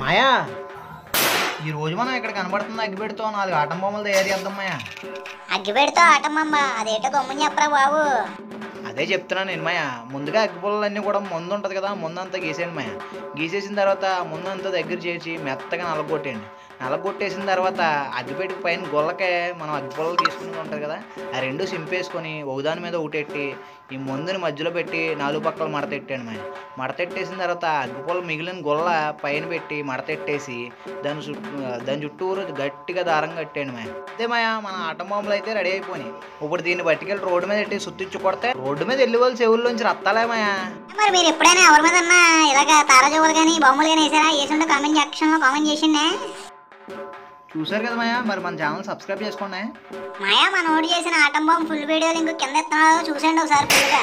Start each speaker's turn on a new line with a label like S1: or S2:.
S1: మాయా ఈ రోజు మనం ఇక్కడ కనబడుతుంది అగ్గిపెడుతో 4 ఆటం బొమ్మలు తయారు చేద్దాం మాయా.
S2: అగ్గిపెడుతో ఆటమ్మ అదేటో గమ్ముని చెప్పరా బాబు.
S1: అదే చెప్తున్నాను నేను మాయా. ముందుగా అగ్గిపుల్లలన్నీ కూడా ముందు ఉంటుంది కదా, ముందు అంతా గీసేయండి మాయా. గీసేసిన తర్వాత ముందు అంతా దగ్గర చేసి మెత్తగా నలగొట్టేయండి. నలగొట్టేసిన తర్వాత అగ్గిపెట్టుకు పైన గొల్లకే మనం అగ్గిపుల్లలు తీసుకుని ఉంటుంది కదా, ఆ రెండు సింపేసుకొని ఒకదాని మీద ఒకటెట్టి ఈ మందుని మధ్యలో పెట్టి 4 పక్కలు మడతెట్టండి మాయ. మడతెట్టేసిన తర్వాత అగ్గిపుల్ల మిగిలిన గొల్ల పైన పెట్టి మడతెట్టేసి దాని చుట్టూరు గట్టిగా దారం కట్టేయండి మాయ. అదే మాయ మన ఆటం బొమ్మలు అయితే రెడీ అయిపోయినాయి. ఇప్పుడు దీన్ని బట్టికెళ్ళి రోడ్డు మీద పెట్టి సుత్తిచ్చు కొడితే రోడ్డు మీద వెళ్ళి వాళ్ళు చెవుల్లోంచి రత్తాలే మాయా.
S2: మరి మీరు ఎప్పుడైనా ఎవరి మీద ఇలాగ తారాజువులు కానీ బొమ్మలు కానీ వేసారా? వేసుంటే కామెంట్ సెక్షన్లో కామెంట్ చేసిండే.
S1: చూసారు కదా మాయా, మరి మన ఛానల్ సబ్స్క్రైబ్ చేసుకోండి.
S2: మాయా మన ఓడి చేసిన ఆటం బొమ్మ ఫుల్ వీడియో లింక్ కింద ఇస్తున్నాడు, చూసేయండి ఒకసారి ఫుల్గా.